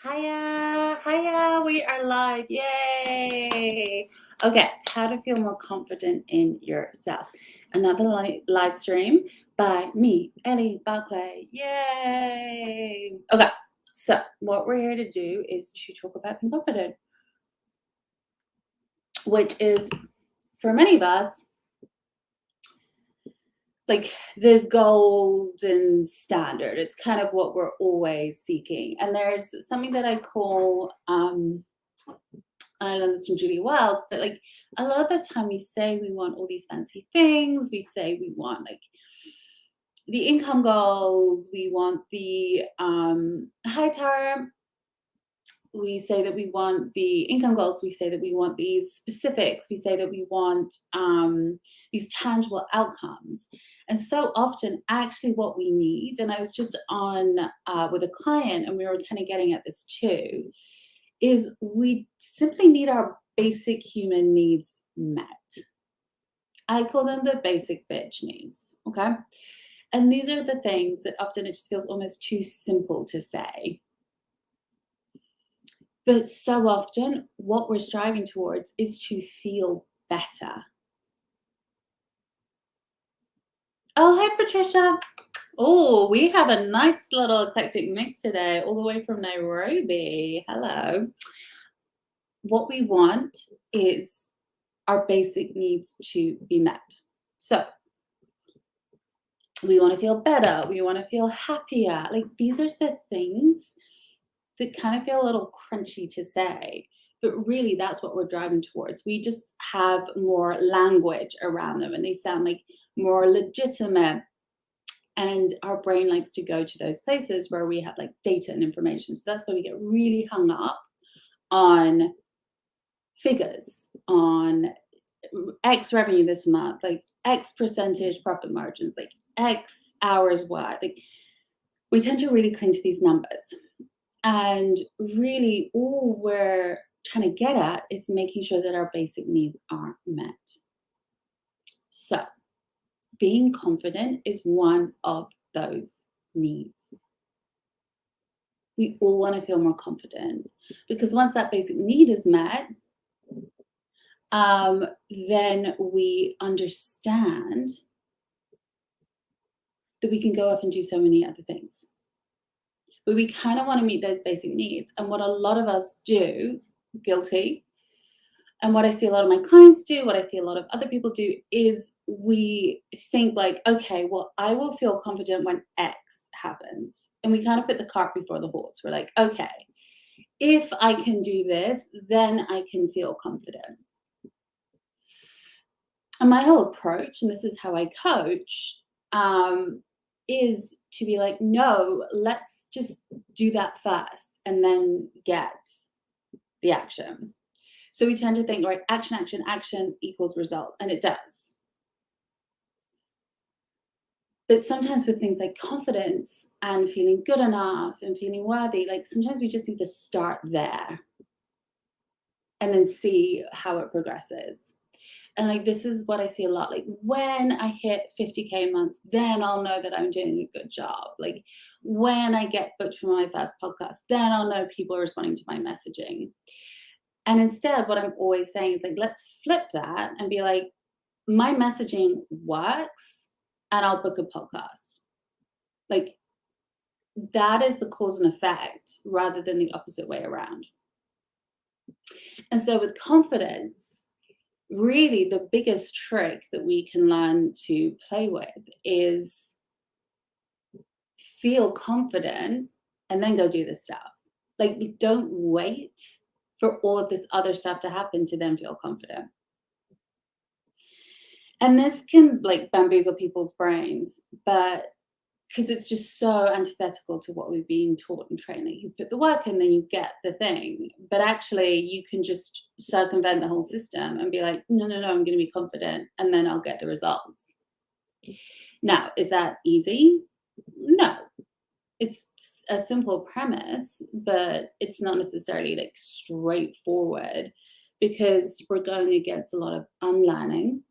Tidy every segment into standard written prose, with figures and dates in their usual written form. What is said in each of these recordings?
Hiya, we are live. Yay. Okay, how to feel more confident in yourself. Another live stream by me, Ellie, Barclay. Yay. Okay, so what we're here to do is to talk about being confident, which is for many of us like the golden standard. It's kind of what we're always seeking. And there's something that I call I learned this from Julia Wells, but like a lot of the time we say we want all these fancy things. We say we want like the income goals, we want the high tower. We say that we want the income goals. We say that we want these specifics. We say that we want these tangible outcomes. And so often, actually, what we need, and I was just on with a client, and we were kind of getting at this too, is we simply need our basic human needs met. I call them the basic bitch needs, okay? And these are the things that often it just feels almost too simple to say. But so often, what we're striving towards is to feel better. Oh, hi, Patricia. Oh, we have a nice little eclectic mix today, all the way from Nairobi. Hello. What we want is our basic needs to be met. So we want to feel better. We want to feel happier. Like these are the things that kind of feel a little crunchy to say, but really that's what we're driving towards. We just have more language around them and they sound like more legitimate. And our brain likes to go to those places where we have like data and information. So that's why we get really hung up on figures, on X revenue this month, like X percentage profit margins, like X hours work. Like we tend to really cling to these numbers. And really, all we're trying to get at is making sure that our basic needs are met. So, being confident is one of those needs. We all want to feel more confident because once that basic need is met, then we understand that we can go off and do so many other things. But we kind of want to meet those basic needs. And what a lot of us do, guilty, and what I see a lot of my clients do, what I see a lot of other people do, is we think like, okay, well, I will feel confident when X happens. And we kind of put the cart before the horse. We're like, okay, if I can do this, then I can feel confident. And my whole approach, and this is how I coach, is to be like, no, let's just do that first and then get the action. So we tend to think, right, action, action, action equals result, and it does. But sometimes with things like confidence and feeling good enough and feeling worthy, like sometimes we just need to start there and then see how it progresses. And like this is what I see a lot. Like when I hit 50K months, then I'll know that I'm doing a good job. Like when I get booked for my first podcast, then I'll know people are responding to my messaging. And instead, what I'm always saying is like, let's flip that and be like, my messaging works and I'll book a podcast. Like that is the cause and effect rather than the opposite way around. And so with confidence, really the biggest trick that we can learn to play with is feel confident and then go do this stuff. Like don't wait for all of this other stuff to happen to then feel confident. And this can like bamboozle people's brains, but because it's just so antithetical to what we've been taught in training. You put the work in, then you get the thing. But actually, you can just circumvent the whole system and be like, no, I'm going to be confident, and then I'll get the results. Now, is that easy? No. It's a simple premise, but it's not necessarily like straightforward because we're going against a lot of unlearning.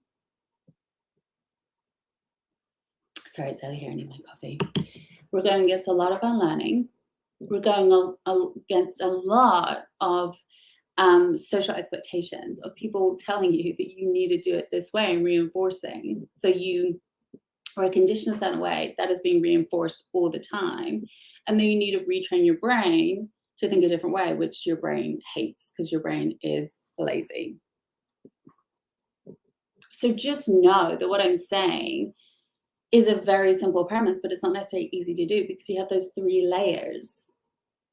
Sorry, it's early here. I need my coffee. We're going against a lot of unlearning. we're going against a lot of social expectations of people telling you that you need to do it this way and reinforcing. So you are conditioned a certain way that is being reinforced all the time. And then you need to retrain your brain to think a different way, which your brain hates because your brain is lazy. So just know that what I'm saying is a very simple premise, but it's not necessarily easy to do because you have those 3 layers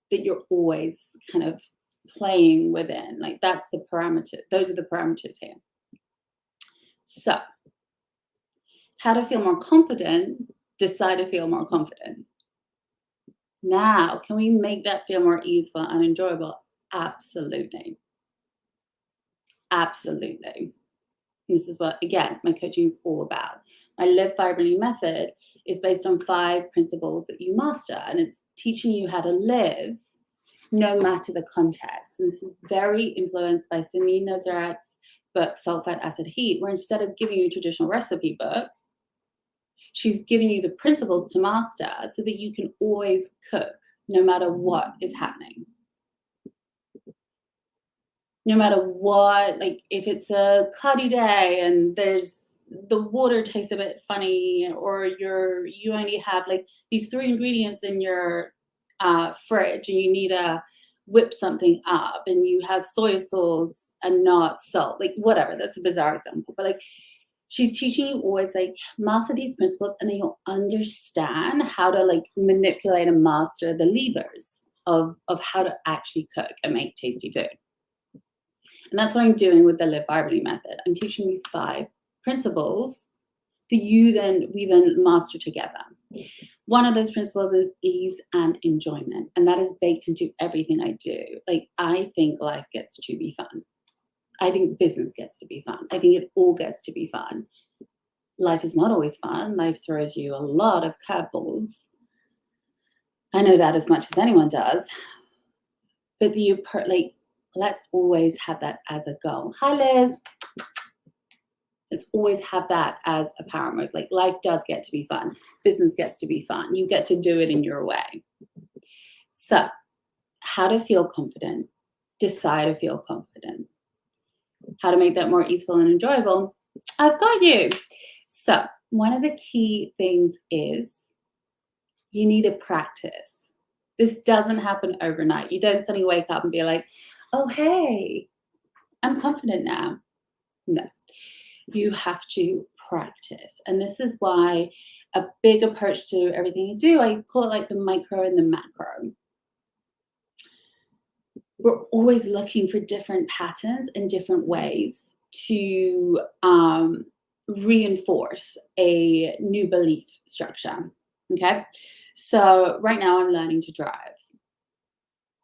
that you're always kind of playing within. Like that's the parameter. Those are the parameters here. So how to feel more confident, decide to feel more confident. Now, can we make that feel more easeful and enjoyable? Absolutely. Absolutely. This is what, again, my coaching is all about. My Live Vibrantly method is based on 5 principles that you master, and it's teaching you how to live no matter the context. And this is very influenced by Samin Nosrat's book, Salt, Fat, Acid, Heat, where instead of giving you a traditional recipe book, she's giving you the principles to master so that you can always cook no matter what is happening. No matter what, like if it's a cloudy day and the water tastes a bit funny, or you only have like these 3 ingredients in your fridge and you need to whip something up and you have soy sauce and not salt, like whatever, that's a bizarre example, but like she's teaching you always like master these principles, and then you'll understand how to like manipulate and master the levers of how to actually cook and make tasty food. And that's what I'm doing with the Live Vibrantly method. I'm teaching these 5 principles that we then master together. One of those principles is ease and enjoyment, and that is baked into everything I do. Like I think life gets to be fun. I think business gets to be fun. I think it all gets to be fun. Life is not always fun. Life throws you a lot of curveballs. I know that as much as anyone does. But let's always have that as a goal. Hi, Liz. Let's always have that as a power move. Like life does get to be fun. Business gets to be fun. You get to do it in your way. So how to feel confident. Decide to feel confident. How to make that more easeful and enjoyable. I've got you. So one of the key things is you need to practice. This doesn't happen overnight. You don't suddenly wake up and be like, oh, hey, I'm confident now. No, you have to practice. And this is why a big approach to everything you do, I call it like the micro and the macro. We're always looking for different patterns and different ways to reinforce a new belief structure. Okay. So right now I'm learning to drive.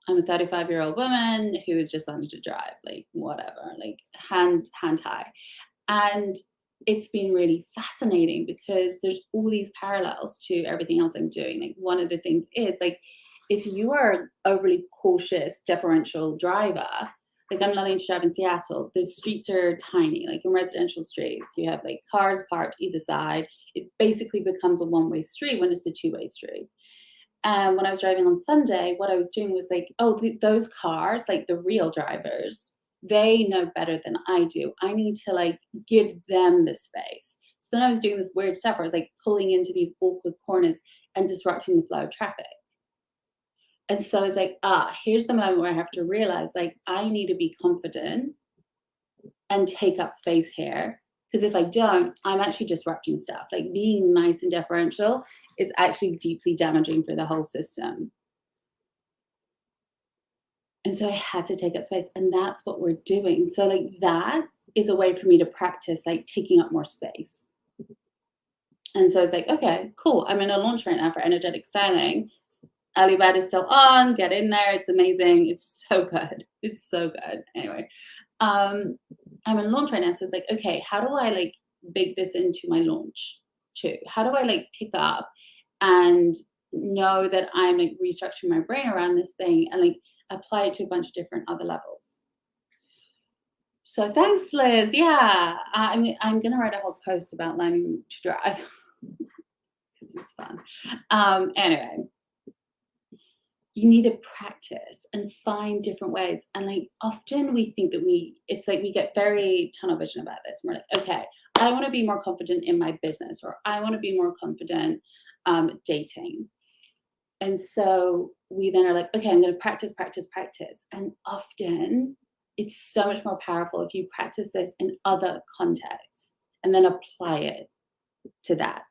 I'm a 35-year-old woman who is just learning to drive, like whatever, like hand high. And it's been really fascinating because there's all these parallels to everything else I'm doing. Like one of the things is like, if you are an overly cautious, deferential driver, like I'm learning to drive in Seattle, the streets are tiny, like in residential streets, you have like cars parked either side. It basically becomes a one-way street when it's a two-way street. And when I was driving on Sunday, what I was doing was like, oh, those cars, like the real drivers, they know better than I do. I need to like give them the space. So then I was doing this weird stuff where I was like pulling into these awkward corners and disrupting the flow of traffic. And so it's like, here's the moment where I have to realize like I need to be confident and take up space here. Because if I don't, I'm actually disrupting stuff. Like being nice and deferential is actually deeply damaging for the whole system. And so I had to take up space, and that's what we're doing. So like that is a way for me to practice like taking up more space. And so it's like, okay, cool. I'm in a launch right now for energetic styling. Early bird is still on. Get in there. It's amazing. It's so good. It's so good. Anyway, I'm in launch right now. So it's like, okay, how do I like bake this into my launch too? How do I like pick up and know that I'm like restructuring my brain around this thing and like apply it to a bunch of different other levels? So thanks, Liz. Yeah, I'm gonna write a whole post about learning to drive because it's fun. Anyway, you need to practice and find different ways. And like often we think that it's like we get very tunnel vision about this. We're like, okay, I want to be more confident in my business, or I want to be more confident dating. And so we then are like, okay, I'm going to practice, practice, practice. And often it's so much more powerful if you practice this in other contexts and then apply it to that.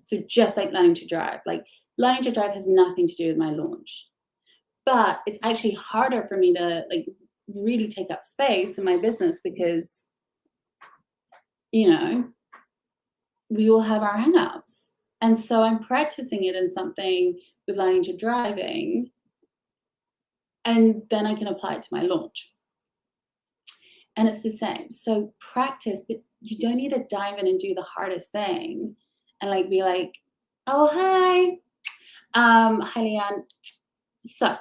So just like learning to drive, like learning to drive has nothing to do with my launch, but it's actually harder for me to like really take up space in my business because, you know, we all have our hang-ups. And so I'm practicing it in something with learning to driving, and then I can apply it to my launch. And it's the same. So practice, but you don't need to dive in and do the hardest thing and like be like, oh, hi. Hi, Leanne. So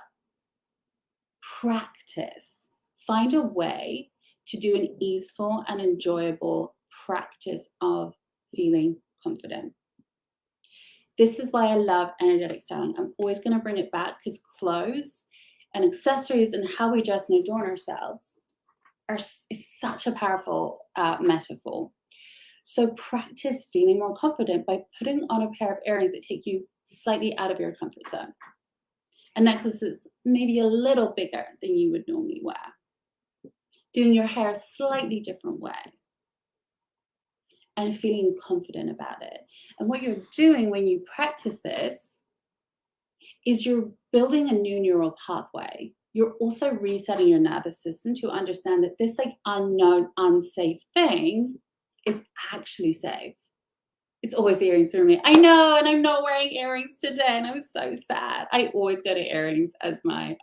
practice. Find a way to do an easeful and enjoyable practice of feeling confident. This is why I love energetic styling. I'm always going to bring it back because clothes and accessories and how we dress and adorn ourselves is such a powerful metaphor. So practice feeling more confident by putting on a pair of earrings that take you slightly out of your comfort zone. A necklace is maybe a little bigger than you would normally wear. Doing your hair a slightly different way. And feeling confident about it. And what you're doing when you practice this is you're building a new neural pathway. You're also resetting your nervous system to understand that this like unknown, unsafe thing is actually safe. It's always earrings for me. I know, and I'm not wearing earrings today, and I was so sad. I always go to earrings as my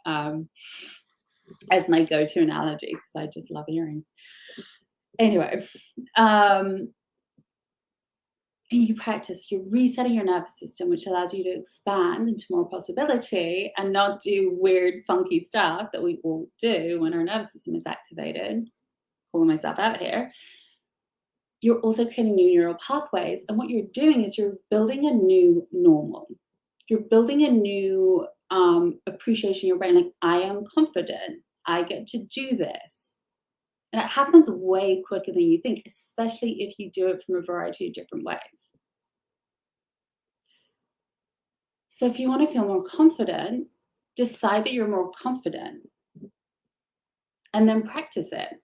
go-to analogy because I just love earrings. Anyway, and you practice, you're resetting your nervous system, which allows you to expand into more possibility and not do weird, funky stuff that we all do when our nervous system is activated. Calling myself out here. You're also creating new neural pathways. And what you're doing is you're building a new normal. You're building a new appreciation in your brain. Like, I am confident. I get to do this. And it happens way quicker than you think, especially if you do it from a variety of different ways. So if you want to feel more confident, decide that you're more confident and then practice it.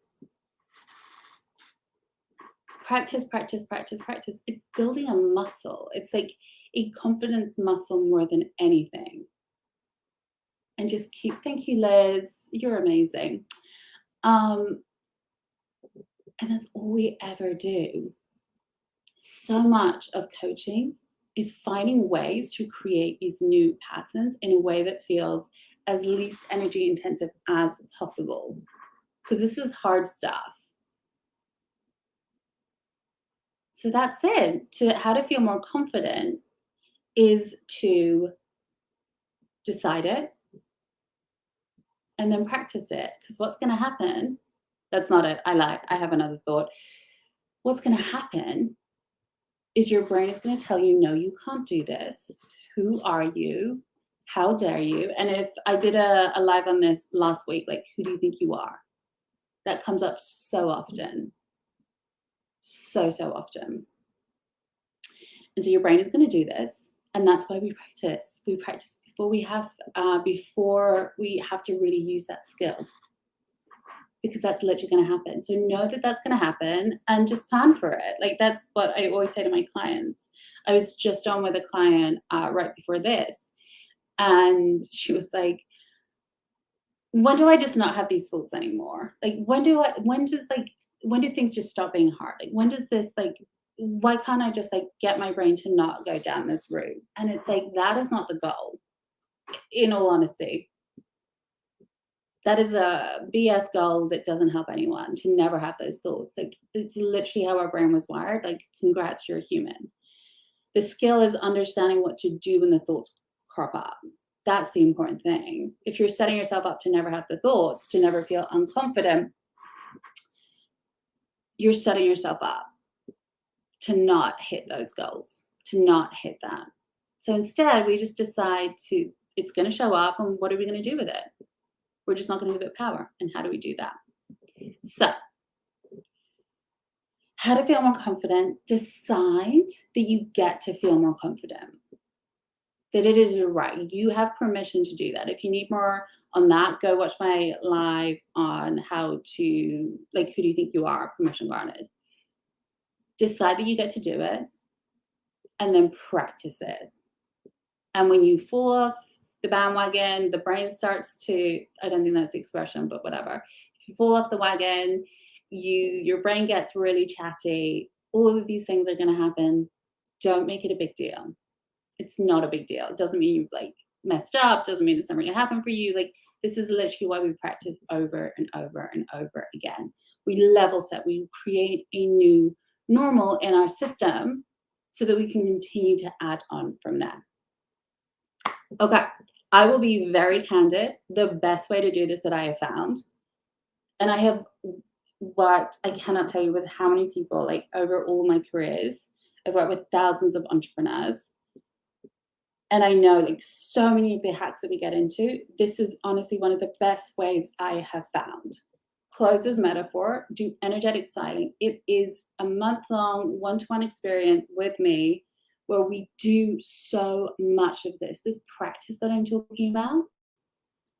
Practice, practice, practice, practice. It's building a muscle. It's like a confidence muscle more than anything. And just thank you, Liz. You're amazing. And that's all we ever do. So much of coaching is finding ways to create these new patterns in a way that feels as least energy intensive as possible. Because this is hard stuff. So that's it. How to feel more confident is to decide it and then practice it. Because what's going to happen, that's not it. I lied. I have another thought. What's going to happen is your brain is going to tell you, no, you can't do this. Who are you? How dare you? And if I did a live on this last week, like, who do you think you are? That comes up so often. So often. And so your brain is going to do this. And that's why we practice. We practice before we have to really use that skill. Because that's literally going to happen. So know that that's going to happen and just plan for it. Like, that's what I always say to my clients. I was just on with a client right before this. And she was like, when do I just not have these thoughts anymore? Like, when do things just stop being hard? Like, when does this, like, why can't I just like get my brain to not go down this route? And it's like, that is not the goal, in all honesty. That is a BS goal that doesn't help anyone, to never have those thoughts. Like, it's literally how our brain was wired. Like, congrats, you're human. The skill is understanding what to do when the thoughts crop up. That's the important thing. If you're setting yourself up to never have the thoughts, to never feel unconfident, you're setting yourself up to not hit those goals, to not hit that. So instead, we just decide to it's going to show up, and what are we going to do with it? We're just not going to give it power. And how do we do that? So, how to feel more confident. Decide that you get to feel more confident, that it is your right. You have permission to do that. If you need more on that, go watch my live on how to, like, who do you think you are? Permission granted. Decide that you get to do it, and then practice it. And when you fall off the bandwagon, the brain starts to, I don't think that's the expression, but whatever. If you fall off the wagon, your brain gets really chatty. All of these things are going to happen. Don't make it a big deal. It's not a big deal. It doesn't mean you've like messed up. Doesn't mean it's never going to happen for you. Like, this is literally why we practice over and over and over again. We level set. We create a new normal in our system so that we can continue to add on from there. Okay, I will be very candid. The best way to do this that I have found, and I have worked, I cannot tell you with how many people, like over all my careers, I've worked with thousands of entrepreneurs. And I know like so many of the hacks that we get into, this is honestly one of the best ways I have found. Close as metaphor, do energetic styling. It is a month-long, one-to-one experience with me where we do so much of this practice that I'm talking about.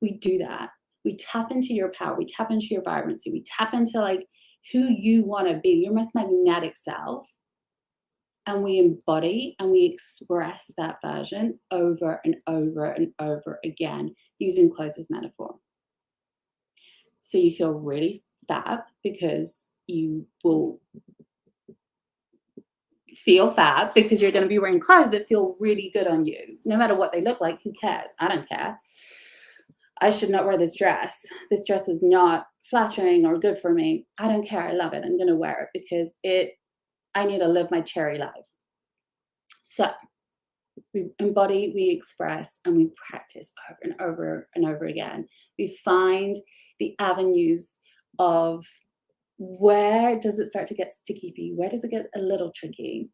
We do that. We tap into your power. We tap into your vibrancy. We tap into like who you want to be, your most magnetic self. And we embody and we express that version over and over and over again using clothes as metaphor. So you feel really fab because you will feel fab because you're going to be wearing clothes that feel really good on you. No matter what they look like, who cares? I don't care. I should not wear this dress. This dress is not flattering or good for me. I don't care. I love it. I'm going to wear it because I need to live my cherry life. So we embody, we express, and we practice over and over and over again. We find the avenues of where does it start to get sticky for you? Where does it get a little tricky?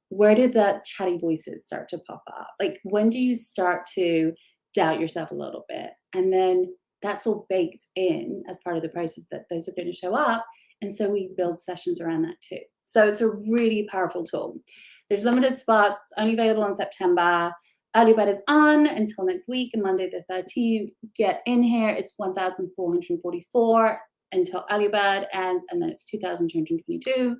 Where did that chatty voices start to pop up? Like, when do you start to doubt yourself a little bit? And then that's all baked in as part of the process that those are going to show up. And so we build sessions around that too. So it's a really powerful tool. There's limited spots, only available in September. Early bird is on until next week, Monday the 13th. Get in here. It's 1,444 until early bird ends, and then it's 2,222.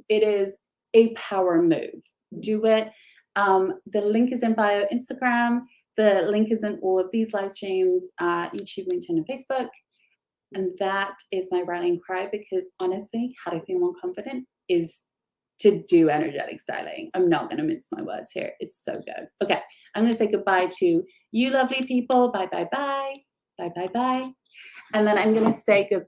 It is a power move. Do it. The link is in bio Instagram. The link is in all of these live streams, YouTube, LinkedIn, and Facebook. And that is my rallying cry, because honestly, how to feel more confident is to do energetic styling. I'm not going to mince my words here. It's so good. Okay, I'm going to say goodbye to you lovely people. Bye, bye, bye. Bye, bye, bye. And then I'm going to say goodbye